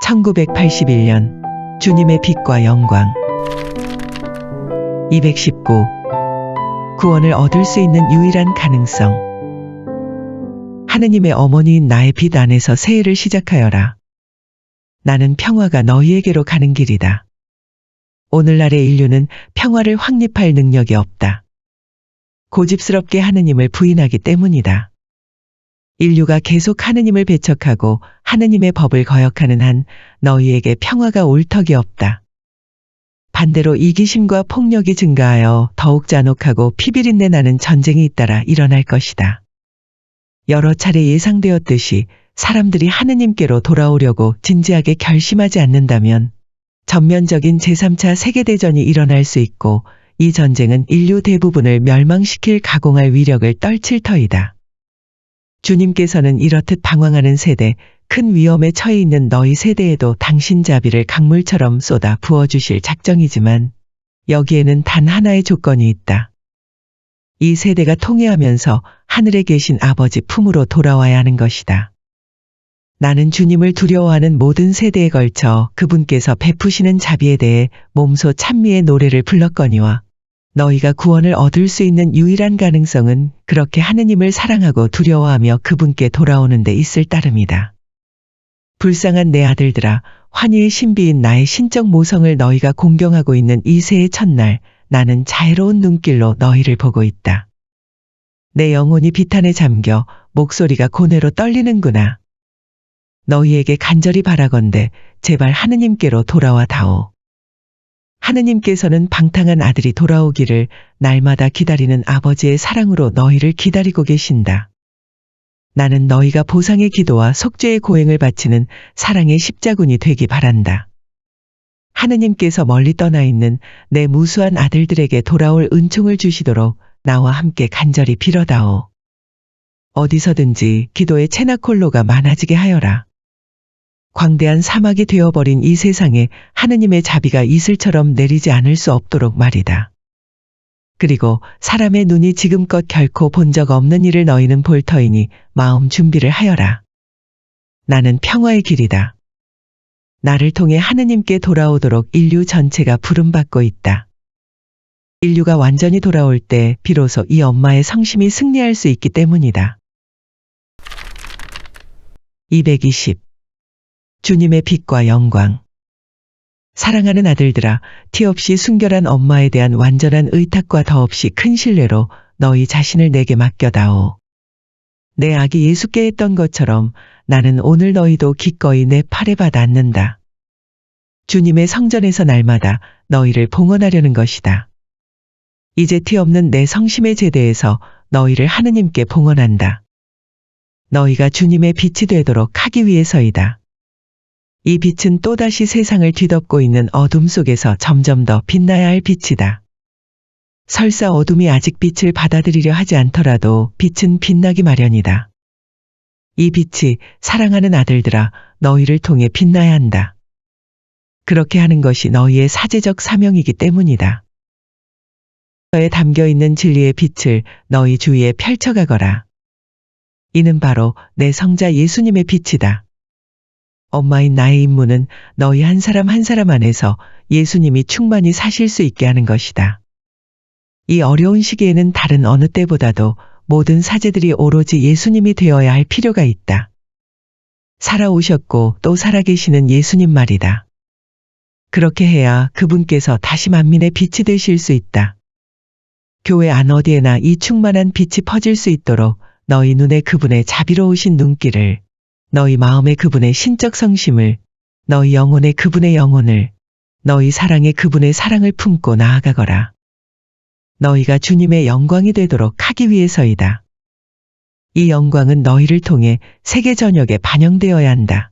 1981년 주님의 빛과 영광 219 구원을 얻을 수 있는 유일한 가능성 하느님의 어머니인 나의 빛 안에서 새해를 시작하여라. 나는 평화가 너희에게로 가는 길이다. 오늘날의 인류는 평화를 확립할 능력이 없다. 고집스럽게 하느님을 부인하기 때문이다. 인류가 계속 하느님을 배척하고 하느님의 법을 거역하는 한 너희에게 평화가 올 턱이 없다. 반대로 이기심과 폭력이 증가하여 더욱 잔혹하고 피비린내 나는 전쟁이 잇따라 일어날 것이다. 여러 차례 예상되었듯이 사람들이 하느님께로 돌아오려고 진지하게 결심하지 않는다면 전면적인 제3차 세계대전이 일어날 수 있고 이 전쟁은 인류 대부분을 멸망시킬 가공할 위력을 떨칠 터이다. 주님께서는 이렇듯 방황하는 세대, 큰 위험에 처해 있는 너희 세대에도 당신 자비를 강물처럼 쏟아 부어주실 작정이지만 여기에는 단 하나의 조건이 있다. 이 세대가 통회하면서 하늘에 계신 아버지 품으로 돌아와야 하는 것이다. 나는 주님을 두려워하는 모든 세대에 걸쳐 그분께서 베푸시는 자비에 대해 몸소 찬미의 노래를 불렀거니와 너희가 구원을 얻을 수 있는 유일한 가능성은 그렇게 하느님을 사랑하고 두려워하며 그분께 돌아오는 데 있을 따름이다. 불쌍한 내 아들들아, 환희의 신비인 나의 신적 모성을 너희가 공경하고 있는 이 새해 첫날 나는 자애로운 눈길로 너희를 보고 있다. 내 영혼이 비탄에 잠겨 목소리가 고뇌로 떨리는구나. 너희에게 간절히 바라건대 제발 하느님께로 돌아와 다오. 하느님께서는 방탕한 아들이 돌아오기를 날마다 기다리는 아버지의 사랑으로 너희를 기다리고 계신다. 나는 너희가 보상의 기도와 속죄의 고행을 바치는 사랑의 십자군이 되기 바란다. 하느님께서 멀리 떠나 있는 내 무수한 아들들에게 돌아올 은총을 주시도록 나와 함께 간절히 빌어다오. 어디서든지 기도의 채나콜로가 많아지게 하여라. 광대한 사막이 되어버린 이 세상에 하느님의 자비가 이슬처럼 내리지 않을 수 없도록 말이다. 그리고 사람의 눈이 지금껏 결코 본 적 없는 일을 너희는 볼 터이니 마음 준비를 하여라. 나는 평화의 길이다. 나를 통해 하느님께 돌아오도록 인류 전체가 부름받고 있다. 인류가 완전히 돌아올 때 비로소 이 엄마의 성심이 승리할 수 있기 때문이다. 220 주님의 빛과 영광 사랑하는 아들들아, 티 없이 순결한 엄마에 대한 완전한 의탁과 더없이 큰 신뢰로 너희 자신을 내게 맡겨다오. 내 아기 예수께 했던 것처럼 나는 오늘 너희도 기꺼이 내 팔에 받아 안는다. 주님의 성전에서 날마다 너희를 봉헌하려는 것이다. 이제 티 없는 내 성심의 제대에서 너희를 하느님께 봉헌한다. 너희가 주님의 빛이 되도록 하기 위해서이다. 이 빛은 또다시 세상을 뒤덮고 있는 어둠 속에서 점점 더 빛나야 할 빛이다. 설사 어둠이 아직 빛을 받아들이려 하지 않더라도 빛은 빛나기 마련이다. 이 빛이 사랑하는 아들들아, 너희를 통해 빛나야 한다. 그렇게 하는 것이 너희의 사제적 사명이기 때문이다. 너에 담겨있는 진리의 빛을 너희 주위에 펼쳐가거라. 이는 바로 내 성자 예수님의 빛이다. 엄마인 나의 임무는 너희 한 사람 한 사람 안에서 예수님이 충만히 사실 수 있게 하는 것이다. 이 어려운 시기에는 다른 어느 때보다도 모든 사제들이 오로지 예수님이 되어야 할 필요가 있다. 살아오셨고 또 살아계시는 예수님 말이다. 그렇게 해야 그분께서 다시 만민의 빛이 되실 수 있다. 교회 안 어디에나 이 충만한 빛이 퍼질 수 있도록 너희 눈에 그분의 자비로우신 눈길을, 너희 마음에 그분의 신적 성심을, 너희 영혼에 그분의 영혼을, 너희 사랑에 그분의 사랑을 품고 나아가거라. 너희가 주님의 영광이 되도록 하기 위해서이다. 이 영광은 너희를 통해 세계 전역에 반영되어야 한다.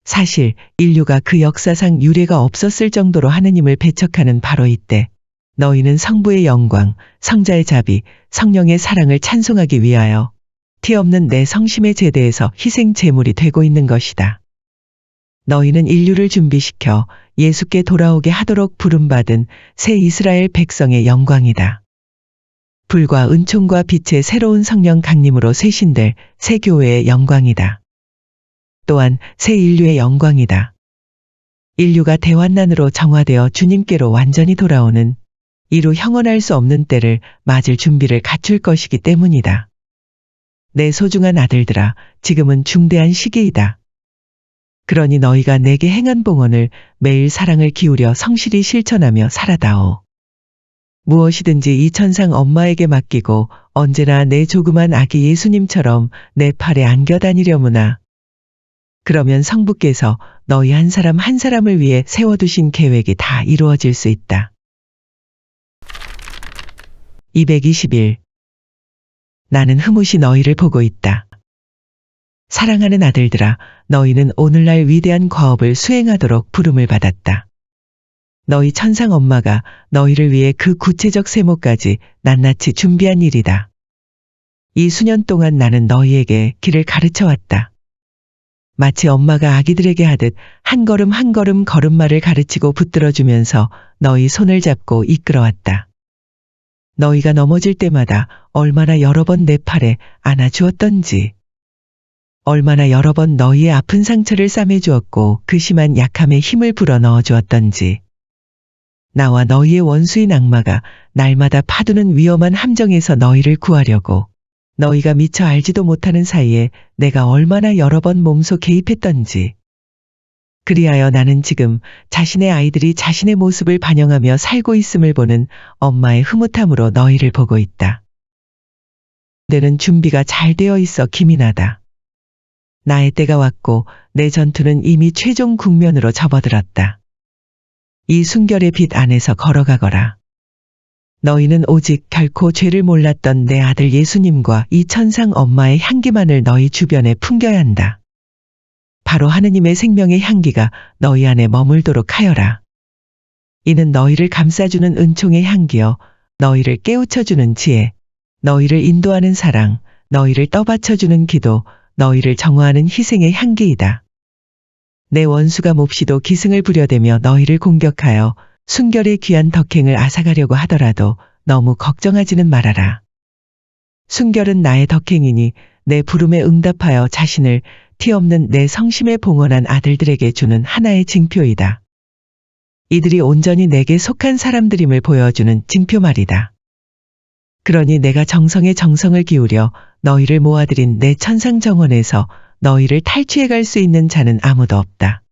사실 인류가 그 역사상 유례가 없었을 정도로 하느님을 배척하는 바로 이때 너희는 성부의 영광, 성자의 자비, 성령의 사랑을 찬송하기 위하여 티 없는 내 성심의 제대에서 희생 제물이 되고 있는 것이다. 너희는 인류를 준비시켜 예수께 돌아오게 하도록 부름받은 새 이스라엘 백성의 영광이다. 불과 은총과 빛의 새로운 성령 강림으로 쇄신될 새 교회의 영광이다. 또한 새 인류의 영광이다. 인류가 대환난으로 정화되어 주님께로 완전히 돌아오는 이루 형언할 수 없는 때를 맞을 준비를 갖출 것이기 때문이다. 내 소중한 아들들아, 지금은 중대한 시기이다. 그러니 너희가 내게 행한 봉헌을 매일 사랑을 기울여 성실히 실천하며 살아다오. 무엇이든지 이 천상 엄마에게 맡기고 언제나 내 조그만 아기 예수님처럼 내 팔에 안겨 다니려무나. 그러면 성부께서 너희 한 사람 한 사람을 위해 세워두신 계획이 다 이루어질 수 있다. 221. 나는 흐뭇이 너희를 보고 있다. 사랑하는 아들들아, 너희는 오늘날 위대한 과업을 수행하도록 부름을 받았다. 너희 천상 엄마가 너희를 위해 그 구체적 세모까지 낱낱이 준비한 일이다. 이 수년 동안 나는 너희에게 길을 가르쳐 왔다. 마치 엄마가 아기들에게 하듯 한 걸음 한 걸음 걸음마를 가르치고 붙들어주면서 너희 손을 잡고 이끌어왔다. 너희가 넘어질 때마다 얼마나 여러 번 내 팔에 안아주었던지, 얼마나 여러 번 너희의 아픈 상처를 싸매주었고 그 심한 약함에 힘을 불어넣어 주었던지, 나와 너희의 원수인 악마가 날마다 파두는 위험한 함정에서 너희를 구하려고 너희가 미처 알지도 못하는 사이에 내가 얼마나 여러 번 몸소 개입했던지. 그리하여 나는 지금 자신의 아이들이 자신의 모습을 반영하며 살고 있음을 보는 엄마의 흐뭇함으로 너희를 보고 있다. 내는 준비가 잘 되어 있어 기민하다. 나의 때가 왔고 내 전투는 이미 최종 국면으로 접어들었다. 이 순결의 빛 안에서 걸어가거라. 너희는 오직 결코 죄를 몰랐던 내 아들 예수님과 이 천상 엄마의 향기만을 너희 주변에 풍겨야 한다. 바로 하느님의 생명의 향기가 너희 안에 머물도록 하여라. 이는 너희를 감싸주는 은총의 향기여, 너희를 깨우쳐주는 지혜, 너희를 인도하는 사랑, 너희를 떠받쳐주는 기도, 너희를 정화하는 희생의 향기이다. 내 원수가 몹시도 기승을 부려대며 너희를 공격하여 순결의 귀한 덕행을 앗아가려고 하더라도 너무 걱정하지는 말아라. 순결은 나의 덕행이니 내 부름에 응답하여 자신을 티 없는 내 성심에 봉헌한 아들들에게 주는 하나의 징표이다. 이들이 온전히 내게 속한 사람들임을 보여주는 징표 말이다. 그러니 내가 정성에 정성을 기울여 너희를 모아들인 내 천상 정원에서 너희를 탈취해 갈 수 있는 자는 아무도 없다.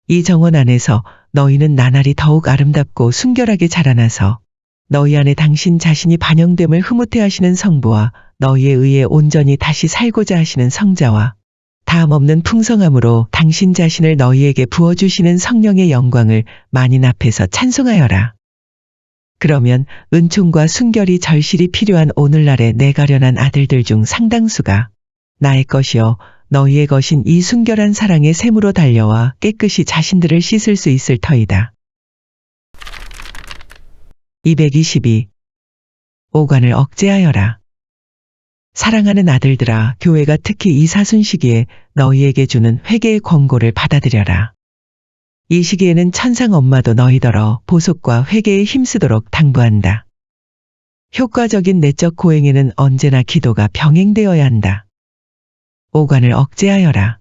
이 정원 안에서 너희는 나날이 더욱 아름답고 순결하게 자라나서 너희 안에 당신 자신이 반영됨을 흐뭇해 하시는 성부와 너희에 의해 온전히 다시 살고자 하시는 성자와 다함없는 풍성함으로 당신 자신을 너희에게 부어주시는 성령의 영광을 만인 앞에서 찬송하여라. 그러면 은총과 순결이 절실히 필요한 오늘날의 내 가련한 아들들 중 상당수가 나의 것이요 너희의 것인 이 순결한 사랑의 샘으로 달려와 깨끗이 자신들을 씻을 수 있을 터이다. 222. 오관을 억제하여라. 사랑하는 아들들아, 교회가 특히 이 사순 시기에 너희에게 주는 회개의 권고를 받아들여라. 이 시기에는 천상 엄마도 너희더러 보속과 회개에 힘쓰도록 당부한다. 효과적인 내적 고행에는 언제나 기도가 병행되어야 한다. 오관을 억제하여라.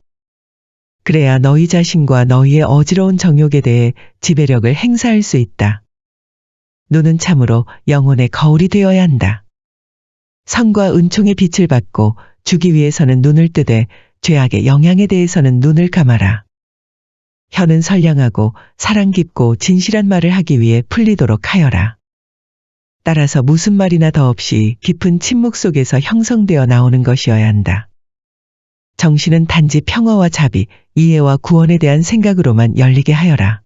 그래야 너희 자신과 너희의 어지러운 정욕에 대해 지배력을 행사할 수 있다. 눈은 참으로 영혼의 거울이 되어야 한다. 성과 은총의 빛을 받고 주기 위해서는 눈을 뜨되 죄악의 영향에 대해서는 눈을 감아라. 혀는 선량하고 사랑 깊고 진실한 말을 하기 위해 풀리도록 하여라. 따라서 무슨 말이나 더없이 깊은 침묵 속에서 형성되어 나오는 것이어야 한다. 정신은 단지 평화와 자비, 이해와 구원에 대한 생각으로만 열리게 하여라.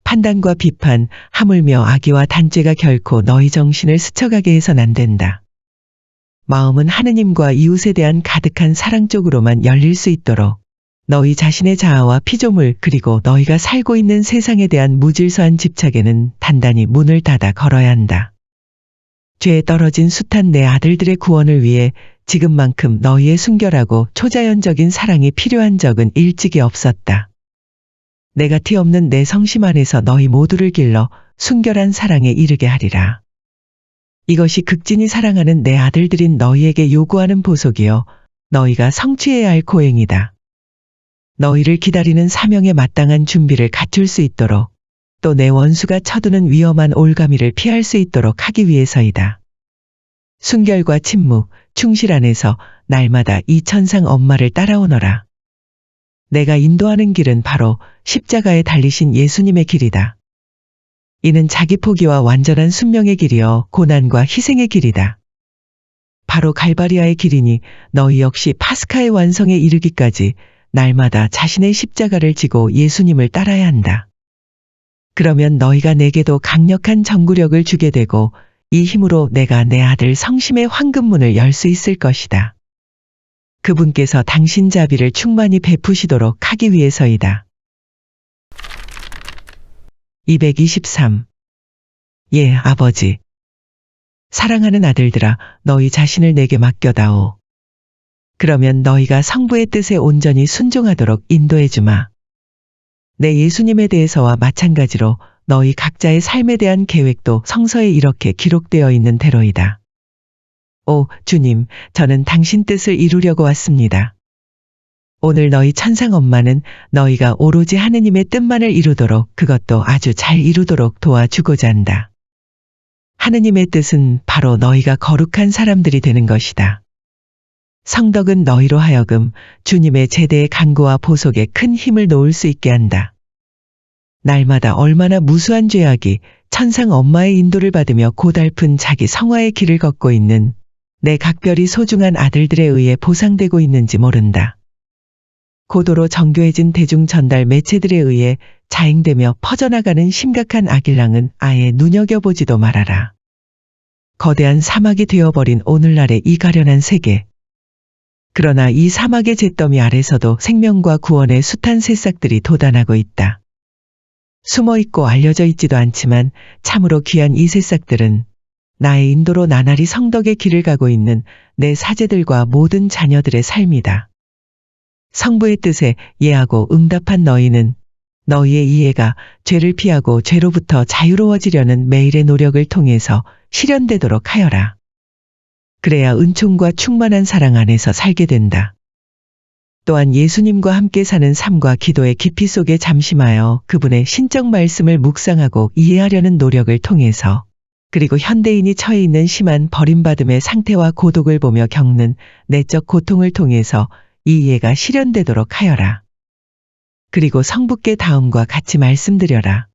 판단과 비판, 하물며 악의와 단죄가 결코 너희 정신을 스쳐가게 해선 안 된다. 마음은 하느님과 이웃에 대한 가득한 사랑 쪽으로만 열릴 수 있도록 너희 자신의 자아와 피조물 그리고 너희가 살고 있는 세상에 대한 무질서한 집착에는 단단히 문을 닫아 걸어야 한다. 죄에 떨어진 숱한 내 아들들의 구원을 위해 지금만큼 너희의 순결하고 초자연적인 사랑이 필요한 적은 일찍이 없었다. 내가 티 없는 내 성심 안에서 너희 모두를 길러 순결한 사랑에 이르게 하리라. 이것이 극진히 사랑하는 내 아들들인 너희에게 요구하는 보속이요 너희가 성취해야 할 고행이다. 너희를 기다리는 사명에 마땅한 준비를 갖출 수 있도록 또 내 원수가 쳐두는 위험한 올가미를 피할 수 있도록 하기 위해서이다. 순결과 침묵, 충실 안에서 날마다 이 천상 엄마를 따라오너라. 내가 인도하는 길은 바로 십자가에 달리신 예수님의 길이다. 이는 자기 포기와 완전한 순명의 길이요 고난과 희생의 길이다. 바로 갈바리아의 길이니 너희 역시 파스카의 완성에 이르기까지 날마다 자신의 십자가를 지고 예수님을 따라야 한다. 그러면 너희가 내게도 강력한 전구력을 주게 되고 이 힘으로 내가 내 아들 성심의 황금문을 열 수 있을 것이다. 그분께서 당신 자비를 충만히 베푸시도록 하기 위해서이다. 223. 예, 아버지. 사랑하는 아들들아, 너희 자신을 내게 맡겨다오. 그러면 너희가 성부의 뜻에 온전히 순종하도록 인도해 주마. 내 예수님에 대해서와 마찬가지로 너희 각자의 삶에 대한 계획도 성서에 이렇게 기록되어 있는 대로이다. 오, 주님, 저는 당신 뜻을 이루려고 왔습니다. 오늘 너희 천상 엄마는 너희가 오로지 하느님의 뜻만을 이루도록 그것도 아주 잘 이루도록 도와주고자 한다. 하느님의 뜻은 바로 너희가 거룩한 사람들이 되는 것이다. 성덕은 너희로 하여금 주님의 제대의 간구와 보속에 큰 힘을 놓을 수 있게 한다. 날마다 얼마나 무수한 죄악이 천상 엄마의 인도를 받으며 고달픈 자기 성화의 길을 걷고 있는 내 각별히 소중한 아들들에 의해 보상되고 있는지 모른다. 고도로 정교해진 대중 전달 매체들에 의해 자행되며 퍼져나가는 심각한 악일랑은 아예 눈여겨보지도 말아라. 거대한 사막이 되어버린 오늘날의 이 가련한 세계. 그러나 이 사막의 잿더미 아래서도 생명과 구원의 숱한 새싹들이 돋아나고 있다. 숨어있고 알려져 있지도 않지만 참으로 귀한 이 새싹들은 나의 인도로 나날이 성덕의 길을 가고 있는 내 사제들과 모든 자녀들의 삶이다. 성부의 뜻에 예하고 응답한 너희는 너희의 이해가 죄를 피하고 죄로부터 자유로워지려는 매일의 노력을 통해서 실현되도록 하여라. 그래야 은총과 충만한 사랑 안에서 살게 된다. 또한 예수님과 함께 사는 삶과 기도의 깊이 속에 잠심하여 그분의 신적 말씀을 묵상하고 이해하려는 노력을 통해서 그리고 현대인이 처해 있는 심한 버림받음의 상태와 고독을 보며 겪는 내적 고통을 통해서 이 이해가 실현되도록 하여라. 그리고 성부께 다음과 같이 말씀드려라.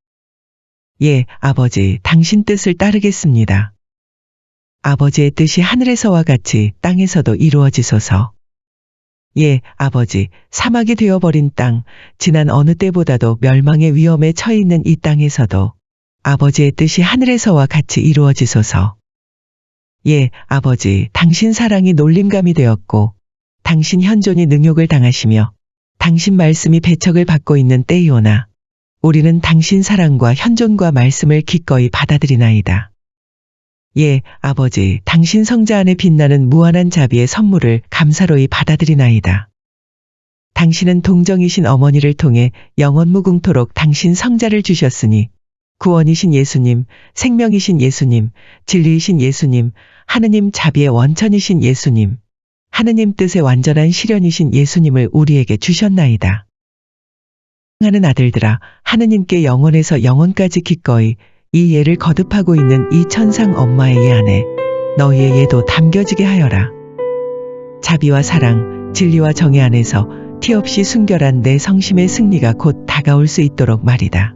예, 아버지, 당신 뜻을 따르겠습니다. 아버지의 뜻이 하늘에서와 같이 땅에서도 이루어지소서. 예, 아버지, 사막이 되어버린 땅, 지난 어느 때보다도 멸망의 위험에 처해 있는 이 땅에서도 아버지의 뜻이 하늘에서와 같이 이루어지소서. 예, 아버지, 당신 사랑이 놀림감이 되었고 당신 현존이 능욕을 당하시며 당신 말씀이 배척을 받고 있는 때이오나 우리는 당신 사랑과 현존과 말씀을 기꺼이 받아들이나이다. 예, 아버지, 당신 성자 안에 빛나는 무한한 자비의 선물을 감사로이 받아들이나이다. 당신은 동정이신 어머니를 통해 영원무궁토록 당신 성자를 주셨으니 구원이신 예수님, 생명이신 예수님, 진리이신 예수님, 하느님 자비의 원천이신 예수님, 하느님 뜻의 완전한 실현이신 예수님을 우리에게 주셨나이다. 하는 아들들아, 하느님께 영원에서 영원까지 기꺼이 이 예를 거듭하고 있는 이 천상 엄마의 예 안에 너희의 예도 담겨지게 하여라. 자비와 사랑, 진리와 정의 안에서 티 없이 순결한 내 성심의 승리가 곧 다가올 수 있도록 말이다.